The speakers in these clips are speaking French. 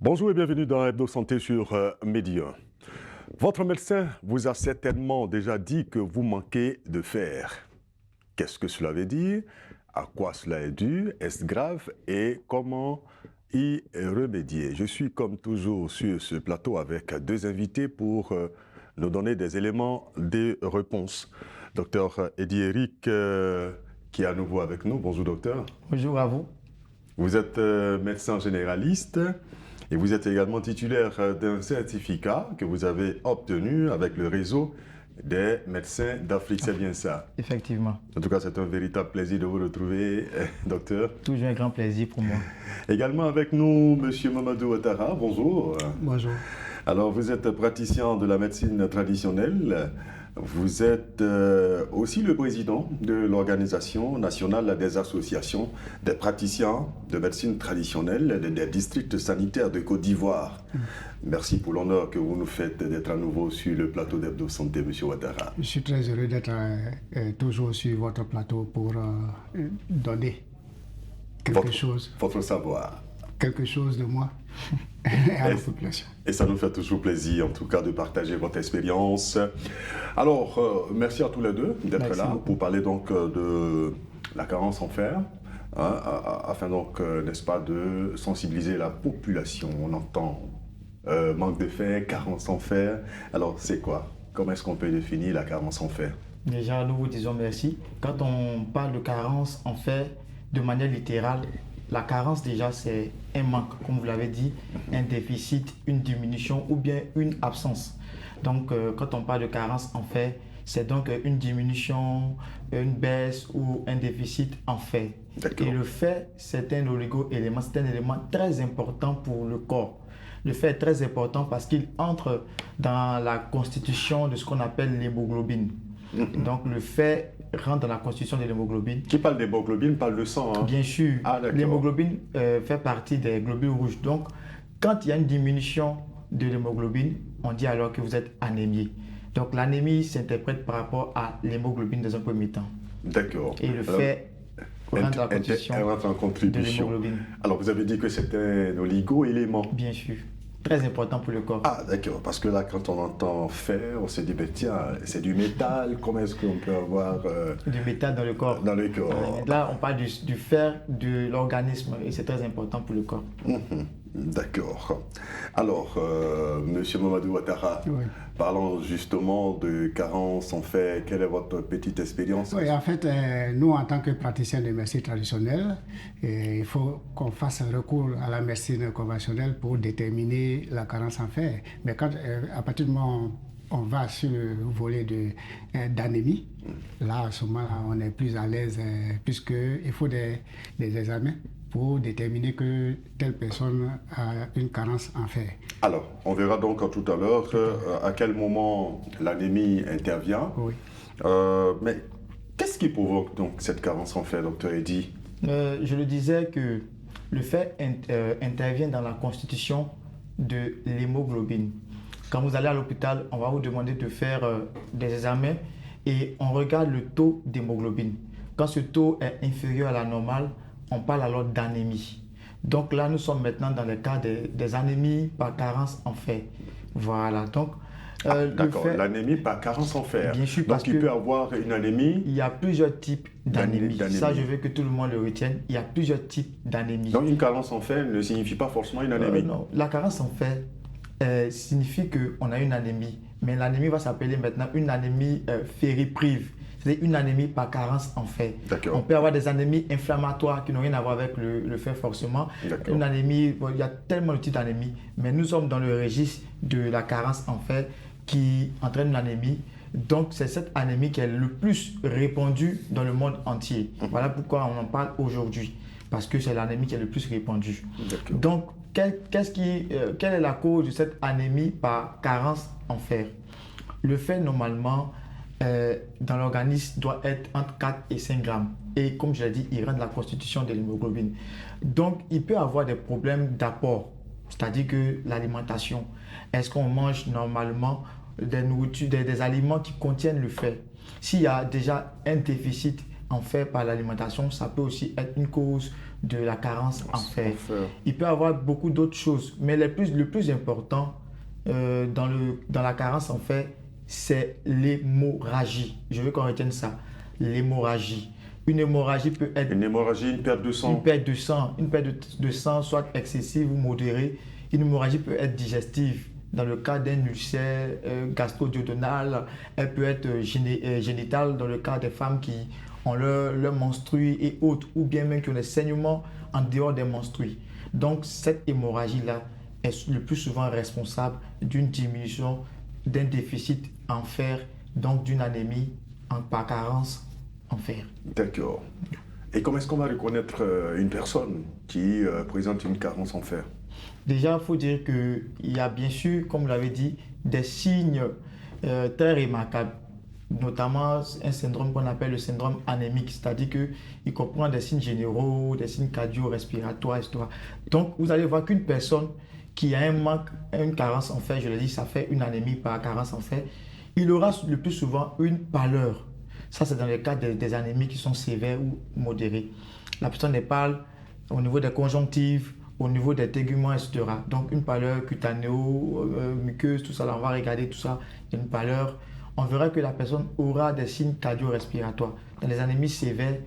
Bonjour et bienvenue dans Hebdo Santé sur Medi 1. Votre médecin vous a certainement déjà dit que vous manquez de fer. Qu'est-ce que cela veut dire? À quoi cela est dû? Est-ce grave? Et comment y remédier? Je suis comme toujours sur ce plateau avec deux invités pour nous donner des éléments de réponse. Docteur Eddy Eric qui est à nouveau avec nous. Bonjour docteur. Bonjour à vous. Vous êtes médecin généraliste et vous êtes également titulaire d'un certificat que vous avez obtenu avec le réseau des médecins d'Afrique, c'est bien ça? Effectivement. En tout cas, c'est un véritable plaisir de vous retrouver, docteur. Toujours un grand plaisir pour moi. Également avec nous, monsieur Mamadou Ouattara, bonjour. Bonjour. Alors, vous êtes praticien de la médecine traditionnelle. Vous êtes aussi le président de l'Organisation nationale des associations des praticiens de médecine traditionnelle des districts sanitaires de Côte d'Ivoire. Merci pour l'honneur que vous nous faites d'être à nouveau sur le plateau d'Hebdo Santé, M. Ouattara. Je suis très heureux d'être toujours sur votre plateau pour donner votre savoir. Quelque chose de moi à la population. Et ça nous fait toujours plaisir, en tout cas, de partager votre expérience. Alors, merci à tous les deux d'être là pour parler donc de la carence en fer, hein, afin donc, n'est-ce pas, de sensibiliser la population. On entend manque de fer, carence en fer. Alors, c'est quoi? Comment est-ce qu'on peut définir la carence en fer? Déjà, nous vous disons merci. Quand on parle de carence en fer, de manière littérale, la carence déjà c'est un manque, comme vous l'avez dit, un déficit, une diminution ou bien une absence. Donc quand on parle de carence en fer, c'est donc une diminution, une baisse ou un déficit en fer. Et le fer, c'est un oligo-élément, c'est un élément très important pour le corps. Le fer est très important parce qu'il entre dans la constitution de ce qu'on appelle l'hémoglobine. Donc le fer rentre dans la constitution de l'hémoglobine. Qui parle d'hémoglobine parle de sang, hein? Bien sûr. L'hémoglobine fait partie des globules rouges. Donc quand il y a une diminution de l'hémoglobine, on dit alors que vous êtes anémié. Donc l'anémie s'interprète par rapport à l'hémoglobine dans un premier temps. D'accord. Et le fer rentre en constitution de l'hémoglobine. Alors vous avez dit que c'était un oligo-élément. Bien sûr. Très important pour le corps. Ah d'accord, parce que là quand on entend fer, on se dit, ben, tiens, c'est du métal, comment est-ce qu'on peut avoir... Du métal dans le corps. Dans le corps. Là on parle du fer de l'organisme et c'est très important pour le corps. D'accord. Alors, monsieur Mamadou Ouattara, oui. Parlons justement de carence en fer. Quelle est votre petite expérience? Oui, en fait, nous, en tant que praticiens de médecine traditionnelle, il faut qu'on fasse un recours à la médecine conventionnelle pour déterminer la carence en fer. Mais quand, à partir du moment où on va sur le volet d'anémie, là, à ce moment-là, on est plus à l'aise, puisqu'il faut des examens pour déterminer que telle personne a une carence en fer. Alors, on verra donc tout à l'heure à quel moment l'anémie intervient. Oui. Mais qu'est-ce qui provoque donc cette carence en fer, docteur Eddy? Je le disais que le fer intervient dans la constitution de l'hémoglobine. Quand vous allez à l'hôpital, on va vous demander de faire des examens et on regarde le taux d'hémoglobine. Quand ce taux est inférieur à la normale, on parle alors d'anémie. Donc là, nous sommes maintenant dans le cas des anémies par carence en fer. Voilà. Donc, d'accord, l'anémie par carence en fer. Bien sûr, donc il peut avoir une anémie. Il y a plusieurs types d'anémie. Ça, je veux que tout le monde le retienne. Il y a plusieurs types d'anémie. Donc une carence en fer ne signifie pas forcément une anémie. Non, la carence en fer signifie qu'on a une anémie. Mais l'anémie va s'appeler maintenant une anémie fériprive. C'est une anémie par carence en fer. On peut avoir des anémies inflammatoires qui n'ont rien à voir avec le fer forcément. Une anémie, il y a tellement de types d'anémies, mais nous sommes dans le registre de la carence en fer qui entraîne l'anémie. Donc c'est cette anémie qui est le plus répandue dans le monde entier. Voilà pourquoi on en parle aujourd'hui, parce que c'est l'anémie qui est le plus répandue. Donc quelle est la cause de cette anémie par carence en fer? Le fer normalement dans l'organisme doit être entre 4 et 5 grammes. Et comme je l'ai dit, il rentre dans la constitution de l'hémoglobine. Donc, il peut avoir des problèmes d'apport, c'est-à-dire que l'alimentation. Est-ce qu'on mange normalement des aliments qui contiennent le fer? S'il y a déjà un déficit en fer par l'alimentation, ça peut aussi être une cause de la carence en fer. Il peut y avoir beaucoup d'autres choses, mais le plus important dans la carence en fer, c'est l'hémorragie. Je veux qu'on retienne ça, l'hémorragie. Une hémorragie peut être... Une hémorragie, une perte de sang. Une perte de sang, soit excessive ou modérée. Une hémorragie peut être digestive. Dans le cas d'un ulcère gastro-duodénal, elle peut être génitale dans le cas des femmes qui ont leur menstrue et autres, ou bien même qui ont des saignements en dehors des menstrues. Donc cette hémorragie-là est le plus souvent responsable d'une diminution, d'un déficit en fer, donc d'une anémie par carence en fer. D'accord. Et comment est-ce qu'on va reconnaître une personne qui présente une carence en fer? Déjà, il faut dire qu'il y a bien sûr, comme vous l'avez dit, des signes très remarquables, notamment un syndrome qu'on appelle le syndrome anémique, c'est-à-dire qu'il comprend des signes généraux, des signes cardio-respiratoires, etc. Donc, vous allez voir qu'une personne qui a un manque, une carence en fer, je l'ai dit, ça fait une anémie par carence en fer, il aura le plus souvent une pâleur. Ça, c'est dans le cas des anémies qui sont sévères ou modérées. La personne est pâle au niveau des conjonctives, au niveau des téguments, etc. Donc, une pâleur cutanéo-muqueuse, tout ça, là, on va regarder tout ça, il y a une pâleur. On verra que la personne aura des signes cardio-respiratoires. Dans les anémies sévères,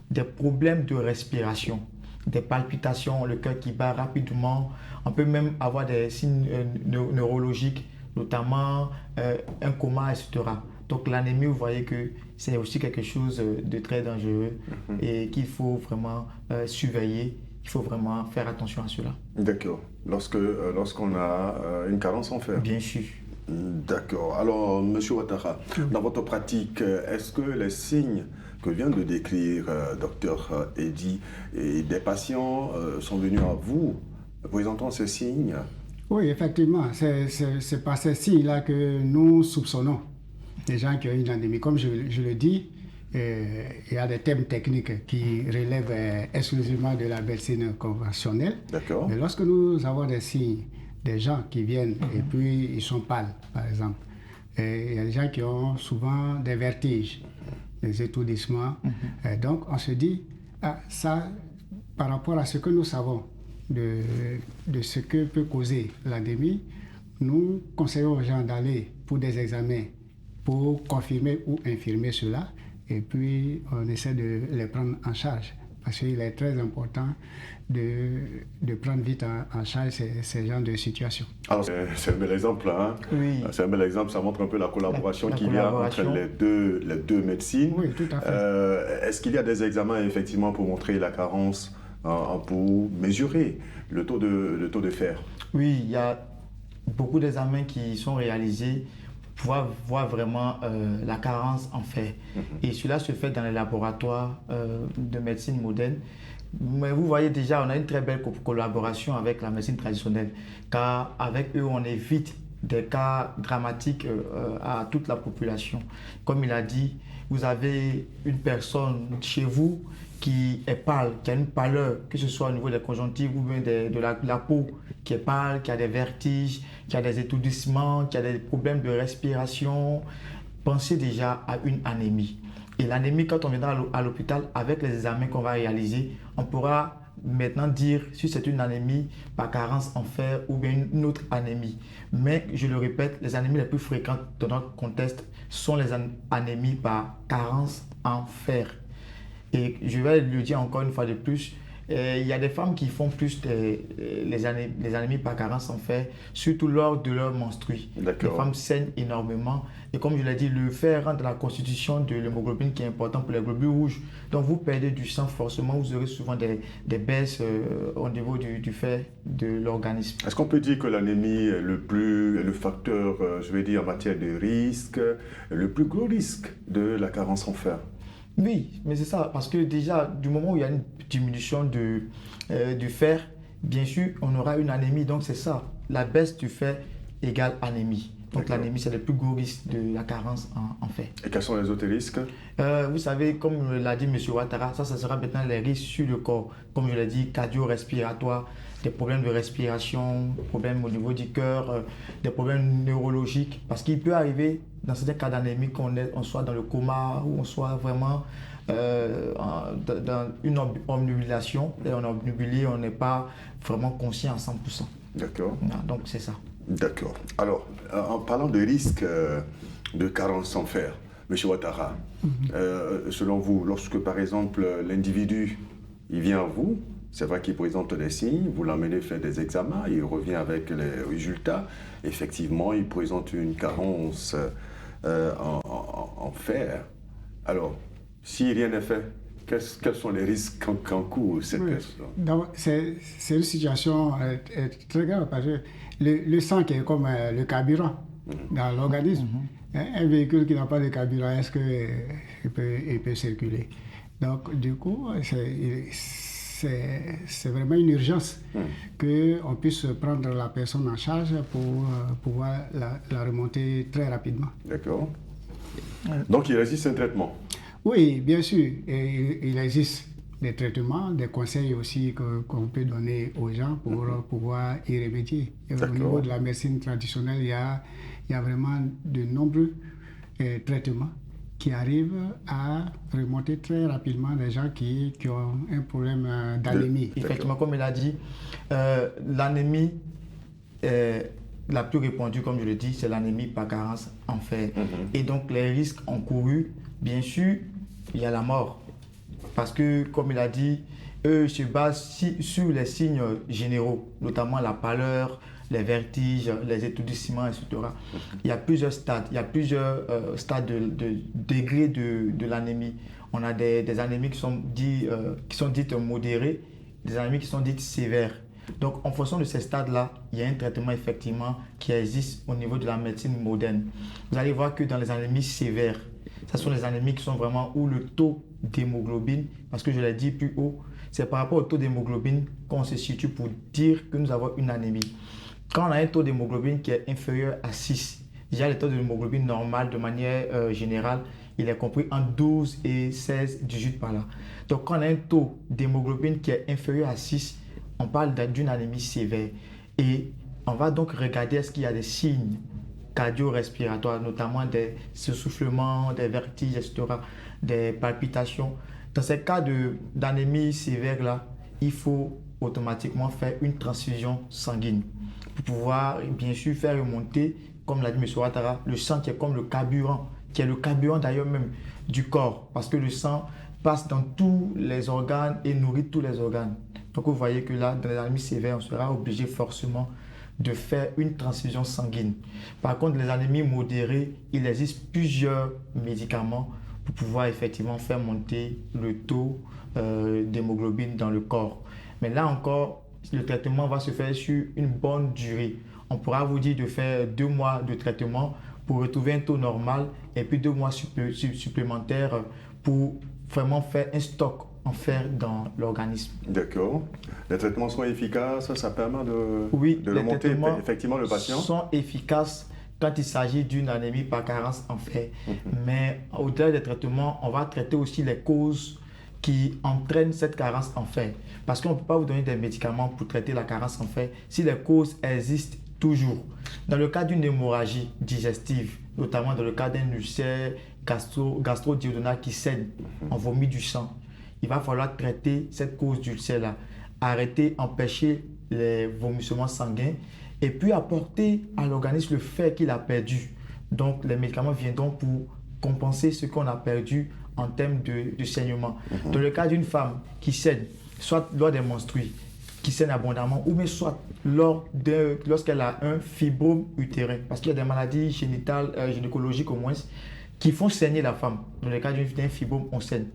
des problèmes de respiration, des palpitations, le cœur qui bat rapidement. On peut même avoir des signes neurologiques, notamment un coma, etc. Donc l'anémie, vous voyez que c'est aussi quelque chose de très dangereux et qu'il faut vraiment surveiller. Il faut vraiment faire attention à cela. D'accord. Lorsqu'on a une carence en fer. Bien sûr. D'accord. Alors, M. Ouattara, dans votre pratique, est-ce que les signes que vient de décrire Dr Eddy et des patients sont venus à vous présentant ces signes? Oui, effectivement. C'est par ces signes-là que nous soupçonnons des gens qui ont une anémie. Comme je le dis, il y a des thèmes techniques qui relèvent exclusivement de la médecine conventionnelle. D'accord. Mais lorsque nous avons des signes, des gens qui viennent et puis ils sont pâles, par exemple, et il y a des gens qui ont souvent des vertiges, des étourdissements. Donc on se dit, ça, par rapport à ce que nous savons de ce que peut causer l'anémie, nous conseillons aux gens d'aller pour des examens pour confirmer ou infirmer cela. Et puis, on essaie de les prendre en charge. Parce qu'il est très important de prendre vite en charge ces genres de situations. Alors, c'est un bel exemple, hein? Oui. C'est un bel exemple, ça montre un peu la collaboration qu'il y a entre les deux médecines. Oui, tout à fait. Est-ce qu'il y a des examens, effectivement, pour montrer la carence, pour mesurer le taux de fer? Oui, il y a beaucoup d'examens qui sont réalisés pour voir vraiment la carence en fer. Et cela se fait dans les laboratoires de médecine moderne. Mais vous voyez déjà, on a une très belle collaboration avec la médecine traditionnelle, car avec eux, on évite des cas dramatiques à toute la population. Comme il a dit, vous avez une personne chez vous qui est pâle, qui a une pâleur, que ce soit au niveau des conjonctives ou bien de la peau, qui est pâle, qui a des vertiges, qui a des étourdissements, qui a des problèmes de respiration. Pensez déjà à une anémie. Et l'anémie, quand on viendra à l'hôpital, avec les examens qu'on va réaliser, on pourra maintenant dire si c'est une anémie par carence en fer ou bien une autre anémie. Mais je le répète, les anémies les plus fréquentes dans notre contexte sont les anémies par carence en fer. Et je vais le dire encore une fois de plus, il y a des femmes qui font plus les anémies par carence en fer, surtout lors de leur menstrue. Les femmes saignent énormément. Et comme je l'ai dit, le fer rentre dans la constitution de l'hémoglobine qui est important pour les globules rouges. Donc vous perdez du sang, forcément, vous aurez souvent des baisses au niveau du fer de l'organisme. Est-ce qu'on peut dire que l'anémie est le facteur, je vais dire, en matière de risque, le plus gros risque de la carence en fer? Oui, mais c'est ça, parce que déjà, du moment où il y a une diminution du fer, bien sûr, on aura une anémie. Donc c'est ça, la baisse du fer égale anémie. Donc l'anémie, c'est le plus gros risque de la carence en fer. Et quels sont les autres risques? Vous savez, comme l'a dit M. Ouattara, ça sera maintenant les risques sur le corps. Comme je l'ai dit, cardio-respiratoire, des problèmes de respiration, problèmes au niveau du cœur, des problèmes neurologiques. Parce qu'il peut arriver, dans certains cas d'anémie, qu'on soit dans le coma ou on soit vraiment dans une obnubilation. Et on est obnubilé, on n'est pas vraiment conscient à 100%. D'accord. Donc c'est ça. D'accord. Alors, en parlant de risque de carence en fer, M. Ouattara, selon vous, lorsque par exemple l'individu il vient à vous, c'est vrai qu'il présente des signes, vous l'emmenez faire des examens, il revient avec les résultats, effectivement il présente une carence en fer. Alors, si rien n'est fait, quels sont les risques qu'encourt cette personne? C'est une situation très grave parce que le sang qui est comme le carburant dans l'organisme. Un véhicule qui n'a pas de carburant, est-ce qu'il peut circuler? Donc, du coup, c'est vraiment une urgence qu'on puisse prendre la personne en charge pour pouvoir la remonter très rapidement. D'accord. Donc, il existe un traitement? Oui, bien sûr. Il existe des traitements, des conseils aussi qu'on peut donner aux gens pour pouvoir y remédier. Au niveau de la médecine traditionnelle, il y a vraiment de nombreux traitements qui arrivent à remonter très rapidement les gens qui ont un problème d'anémie. Effectivement, comme il a dit, l'anémie la plus répandue, comme je le dis, c'est l'anémie par carence en fer. Et donc, les risques encourus, bien sûr, il y a la mort. Parce que, comme il a dit, eux se basent sur les signes généraux, notamment la pâleur, les vertiges, les étourdissements, etc. Il y a plusieurs stades, de degrés de l'anémie. On a des anémies qui sont dites modérées, des anémies qui sont dites sévères. Donc, en fonction de ces stades-là, il y a un traitement effectivement qui existe au niveau de la médecine moderne. Vous allez voir que dans les anémies sévères, ce sont les anémies qui sont vraiment où le taux d'hémoglobine, parce que je l'ai dit plus haut, c'est par rapport au taux d'hémoglobine qu'on se situe pour dire que nous avons une anémie. Quand on a un taux d'hémoglobine qui est inférieur à 6, déjà le taux d'hémoglobine normal de manière générale, il est compris en 12 et 16, 18 par là. Donc quand on a un taux d'hémoglobine qui est inférieur à 6, on parle d'une anémie sévère. Et on va donc regarder est-ce qu'il y a des signes cardio-respiratoires, notamment des essoufflements, des vertiges, etc., des palpitations. Dans ces cas d'anémie sévère là, il faut automatiquement faire une transfusion sanguine pour pouvoir bien sûr faire remonter, comme l'a dit M. Ouattara, le sang qui est comme le carburant, qui est le carburant d'ailleurs même du corps, parce que le sang passe dans tous les organes et nourrit tous les organes. Donc vous voyez que là, dans les anémies sévères, on sera obligé forcément de faire une transfusion sanguine. Par contre, les anémies modérées, il existe plusieurs médicaments pour pouvoir effectivement faire monter le taux d'hémoglobine dans le corps. Mais là encore, le traitement va se faire sur une bonne durée. On pourra vous dire de faire 2 mois de traitement pour retrouver un taux normal et puis 2 mois supplémentaires pour vraiment faire un stock en fer dans l'organisme. D'accord. Les traitements sont efficaces, ça permet de remonter effectivement le patient? Les traitements sont efficaces quand il s'agit d'une anémie par carence en fer. Mais au-delà des traitements, on va traiter aussi les causes qui entraînent cette carence en fer. Parce qu'on ne peut pas vous donner des médicaments pour traiter la carence en fer si les causes existent toujours. Dans le cas d'une hémorragie digestive, notamment dans le cas d'un ulcère gastro-duodénal qui saigne, on vomit du sang, il va falloir traiter cette cause d'ulcère-là, arrêter, empêcher les vomissements sanguins et puis apporter à l'organisme le fer qu'il a perdu. Donc, les médicaments viendront pour compenser ce qu'on a perdu en termes de saignement. Dans le cas d'une femme qui saigne, soit lors des menstrues, qui saigne abondamment, ou bien soit lorsqu'elle a un fibrome utérin, parce qu'il y a des maladies génitales, gynécologiques au moins, qui font saigner la femme. Dans le cas d'un fibrome, on saigne.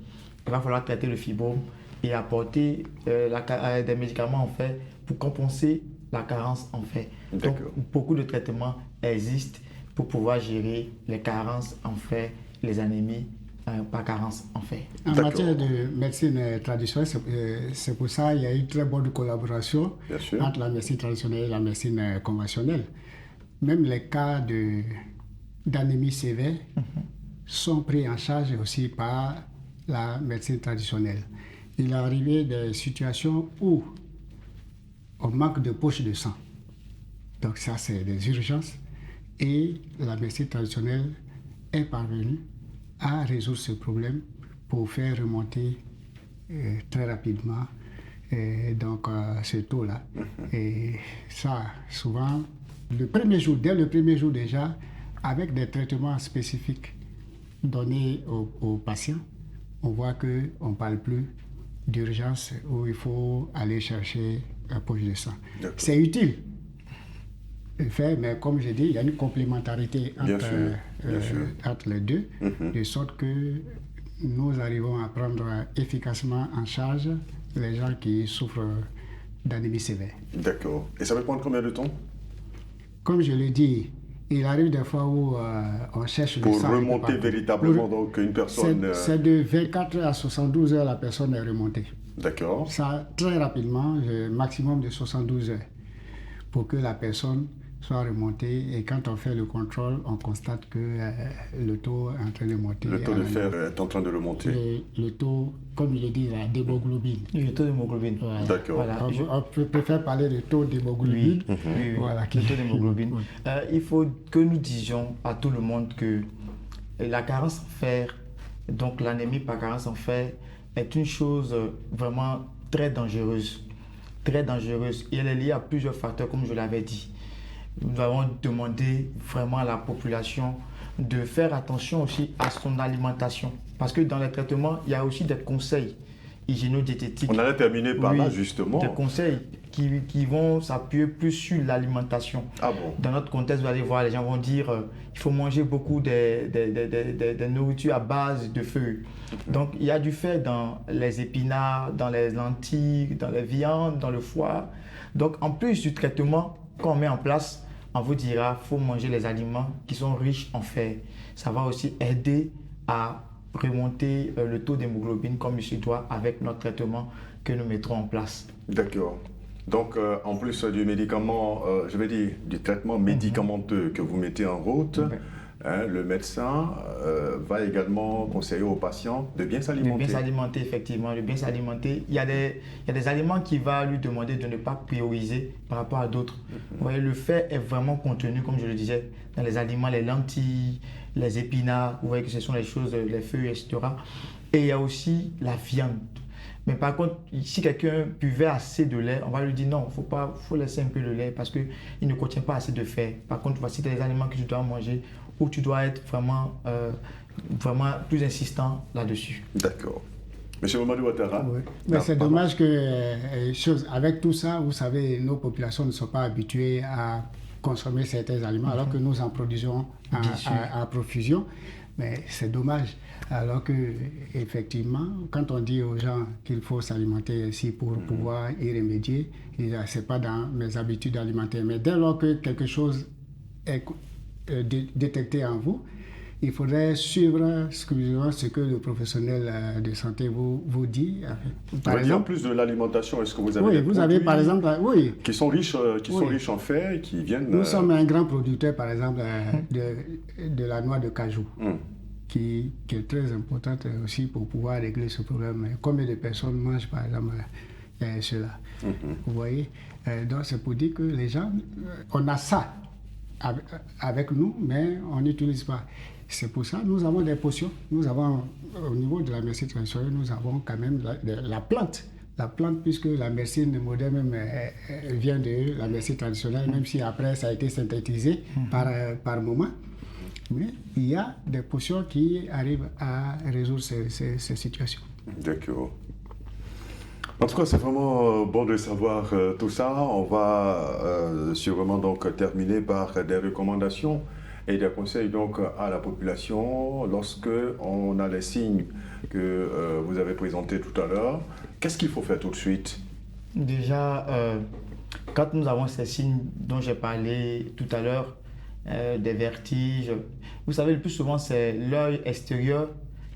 Il va falloir traiter le fibrome et apporter des médicaments en fer pour compenser la carence en fer. Donc, beaucoup de traitements existent pour pouvoir gérer les carences en fer, les anémies par carence en fer. En matière de médecine traditionnelle, c'est pour ça qu'il y a eu une très bonne collaboration entre la médecine traditionnelle et la médecine conventionnelle. même les cas d'anémie sévère sont pris en charge aussi par la médecine traditionnelle. Il est arrivé des situations où on manque de poches de sang. Donc ça, c'est des urgences. Et la médecine traditionnelle est parvenue à résoudre ce problème pour faire remonter très rapidement ce taux-là. Et ça, souvent, dès le premier jour déjà, avec des traitements spécifiques donnés aux patients, on voit qu'on ne parle plus d'urgence où il faut aller chercher un poche de sang. C'est utile de faire, mais comme je dis, il y a une complémentarité entre les deux, de sorte que nous arrivons à prendre efficacement en charge les gens qui souffrent d'anémie sévère. D'accord. Et ça peut prendre combien de temps? Comme je l'ai dit, il arrive des fois où on cherche le sang. Pour remonter véritablement donc une personne... C'est de 24 à 72 heures la personne est remontée. D'accord. Ça, très rapidement, maximum de 72 heures pour que la personne soit remontée. Et quand on fait le contrôle, on constate que le taux est en train de monter. Le taux de fer est en train de remonter. Le taux, comme il est dit, d'hémoglobine. Le taux d'hémoglobine. Voilà. D'accord. Voilà. On préfère parler de taux d'hémoglobine. Oui. Voilà, le taux d'hémoglobine. Il faut que nous disions à tout le monde que la carence en fer, donc l'anémie par carence en fer, est une chose vraiment très dangereuse. Très dangereuse. Et elle est liée à plusieurs facteurs, comme je l'avais dit. Nous avons demandé vraiment à la population de faire attention aussi à son alimentation. Parce que dans les traitements, il y a aussi des conseils hygiéno-diététiques. On allait terminer par là, justement. Des conseils qui vont s'appuyer plus sur l'alimentation. Ah bon? Dans notre contexte, vous allez voir, les gens vont dire il faut manger beaucoup de nourriture à base de feuilles. Donc, il y a du fer dans les épinards, dans les lentilles, dans les viandes, dans le foie. Donc, en plus du traitement qu'on met en place, on vous dira qu'il faut manger les aliments qui sont riches en fer. Ça va aussi aider à remonter le taux d'hémoglobine comme il se doit avec notre traitement que nous mettrons en place. D'accord. Donc, en plus du médicament, je vais dire du traitement médicamenteux que vous mettez en route, le médecin va également conseiller aux patients de bien s'alimenter. De bien s'alimenter, effectivement, de bien s'alimenter. Il y a des aliments qu'il va lui demander de ne pas prioriser par rapport à d'autres. Vous voyez, le fer est vraiment contenu, comme je le disais, dans les aliments, les lentilles, les épinards. Vous voyez que ce sont les choses, les feuilles, etc. Et il y a aussi la viande. Mais par contre, si quelqu'un buvait assez de lait, on va lui dire non, faut laisser un peu le lait parce qu'il ne contient pas assez de fer. Par contre, voici des aliments que tu dois manger où tu dois être vraiment plus insistant là-dessus. D'accord. Monsieur Mamadou Ouattara. Oui. Mais c'est dommage que, avec tout ça, vous savez, nos populations ne sont pas habituées à consommer certains aliments alors que nous en produisons à profusion. Mais c'est dommage, alors que effectivement, quand on dit aux gens qu'il faut s'alimenter ainsi pour pouvoir y remédier, c'est pas dans mes habitudes alimentaires. Mais dès lors que quelque chose est détecté en vous, il faudrait suivre exclusivement ce que le professionnel de santé vous dit. Par exemple, en plus de l'alimentation, est-ce que vous avez des vous avez par exemple, qui sont riches en fer et qui viennent... Nous sommes un grand producteur, par exemple, de la noix de cajou, qui est très importante aussi pour pouvoir régler ce problème. Combien de personnes mangent, par exemple, cela? Vous voyez? Donc, c'est pour dire que les gens, on a ça avec nous, mais on n'utilise pas. C'est pour ça que nous avons des potions. Nous avons, au niveau de la médecine traditionnelle, nous avons quand même la plante. La plante, puisque la médecine moderne même, vient de la médecine traditionnelle, même si après ça a été synthétisé par moment. Mais il y a des potions qui arrivent à résoudre ces situations. D'accord. En tout cas, c'est vraiment bon de savoir tout ça. On va sûrement donc terminer par des recommandations et des conseils donc à la population lorsque on a les signes que vous avez présentés tout à l'heure. Qu'est-ce qu'il faut faire tout de suite? Déjà, quand nous avons ces signes dont j'ai parlé tout à l'heure, des vertiges, vous savez, le plus souvent, c'est l'œil extérieur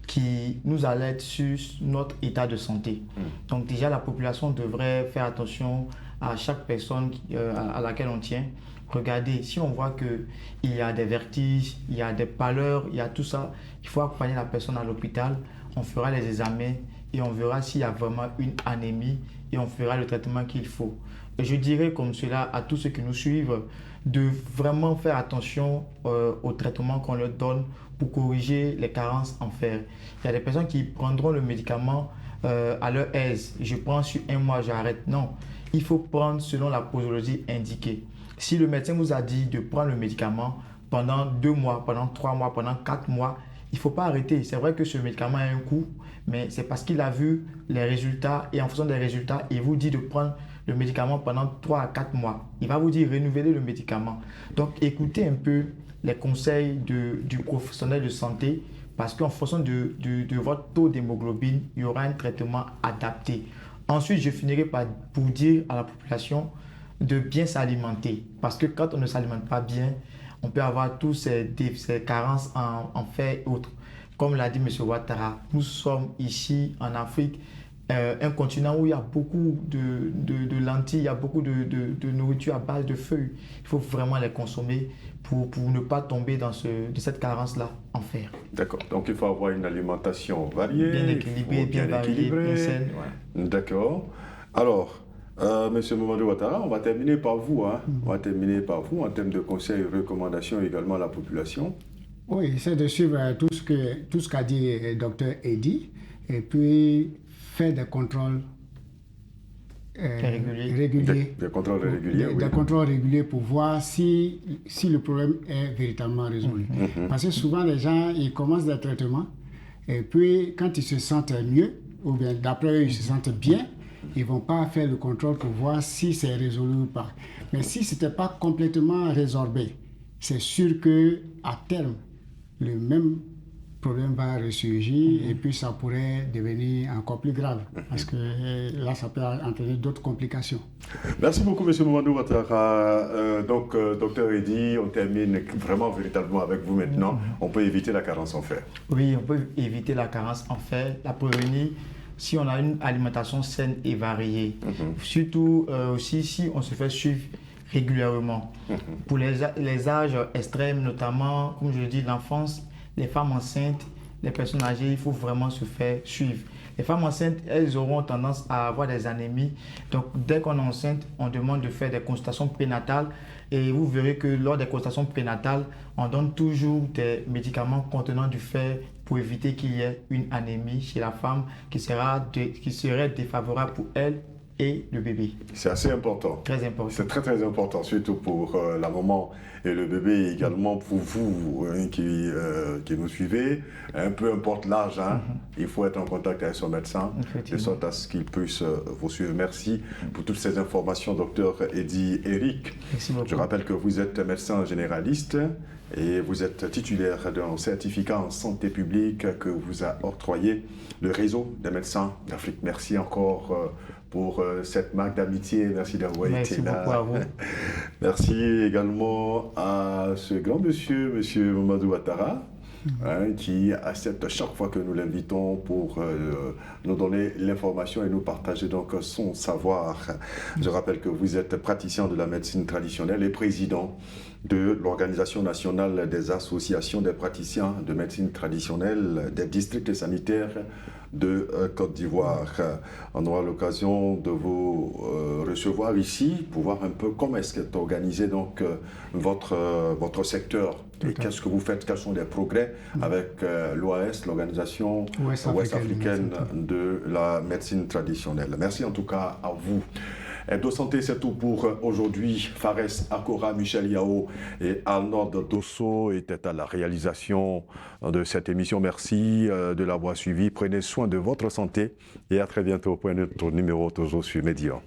qui nous alerte sur notre état de santé. Donc déjà, la population devrait faire attention à chaque personne à laquelle on tient regardez, si on voit qu'il y a des vertiges, il y a des pâleurs, il y a tout ça, il faut accompagner la personne à l'hôpital, on fera les examens et on verra s'il y a vraiment une anémie et on fera le traitement qu'il faut. Et je dirais comme cela à tous ceux qui nous suivent de vraiment faire attention au traitement qu'on leur donne pour corriger les carences en fer. Il y a des personnes qui prendront le médicament à leur aise. Je prends sur 1 mois, j'arrête. Non, il faut prendre selon la posologie indiquée. Si le médecin vous a dit de prendre le médicament pendant 2 mois, pendant 3 mois, pendant 4 mois, il ne faut pas arrêter. C'est vrai que ce médicament a un coût, mais c'est parce qu'il a vu les résultats et en fonction des résultats, il vous dit de prendre le médicament pendant 3 à 4 mois. Il va vous dire renouveler le médicament. Donc, écoutez un peu les conseils du professionnel de santé parce qu'en fonction de votre taux d'hémoglobine, il y aura un traitement adapté. Ensuite, je finirai pour dire à la population de bien s'alimenter parce que quand on ne s'alimente pas bien, on peut avoir tous ces carences en fer et autres. Comme l'a dit M. Ouattara, nous sommes ici en Afrique, un continent où il y a beaucoup de lentilles, il y a beaucoup de nourriture à base de feuilles. Il faut vraiment les consommer pour ne pas tomber de cette carence-là en fer. D'accord. Donc il faut avoir une alimentation variée, bien équilibrée, bien variée, bien saine. Ouais. D'accord. Alors, Monsieur Mamadou Ouattara, on va terminer par vous. On va terminer par vous en termes de conseils et recommandations également à la population. Oui, c'est de suivre tout ce qu'a dit le docteur Eddy et puis faire des contrôles réguliers. Des contrôles réguliers, oui. Des contrôles réguliers pour voir si le problème est véritablement résolu. Parce que souvent, les gens, ils commencent des traitements et puis quand ils se sentent mieux, ou bien d'après eux, ils se sentent bien, ils ne vont pas faire le contrôle pour voir si c'est résolu ou pas. Mais si ce n'était pas complètement résorbé, c'est sûr qu'à terme, le même problème va ressurgir et puis ça pourrait devenir encore plus grave parce que là, ça peut entraîner d'autres complications. Merci beaucoup, M. Mamadou Ouattara. Donc, docteur Eddy, on termine vraiment véritablement avec vous maintenant. On peut éviter la carence en fer. Oui, on peut éviter la carence en fer, la prévenir si on a une alimentation saine et variée. Surtout aussi si on se fait suivre régulièrement. Pour les âges extrêmes, notamment, comme je le dis, l'enfance, les femmes enceintes, les personnes âgées, il faut vraiment se faire suivre. Les femmes enceintes, elles auront tendance à avoir des anémies. Donc, dès qu'on est enceinte, on demande de faire des consultations prénatales. Et vous verrez que lors des consultations prénatales, on donne toujours des médicaments contenant du fer pour éviter qu'il y ait une anémie chez la femme qui serait défavorable pour elle et le bébé. C'est assez important. Très important. C'est très très important, surtout pour la maman et le bébé, et également pour vous qui nous suivez. Peu importe l'âge, il faut être en contact avec son médecin, de sorte à ce qu'il puisse vous suivre. Merci pour toutes ces informations, docteur Eddy Eric. Merci beaucoup. Je rappelle que vous êtes médecin généraliste et vous êtes titulaire d'un certificat en santé publique que vous a octroyé le réseau des médecins d'Afrique. Merci encore pour cette marque d'amitié. Merci d'avoir été là. Merci beaucoup à vous. Merci également à ce grand monsieur, M. Mamadou Ouattara, qui accepte chaque fois que nous l'invitons pour nous donner l'information et nous partager donc son savoir. Je rappelle que vous êtes praticien de la médecine traditionnelle et président de l'Organisation nationale des associations des praticiens de médecine traditionnelle des districts sanitaires de Côte d'Ivoire. On aura l'occasion de vous recevoir ici pour voir un peu comment est-ce qu'est organisé donc votre secteur et qu'est-ce que vous faites, quels sont les progrès avec l'OAS, l'Organisation Ouest Africaine de la médecine traditionnelle. Merci en tout cas à vous. Hebdo Santé, c'est tout pour aujourd'hui. Fares Akora, Michel Yao et Arnaud Dosso étaient à la réalisation de cette émission. Merci de l'avoir suivi. Prenez soin de votre santé et à très bientôt pour un autre numéro toujours sur Média.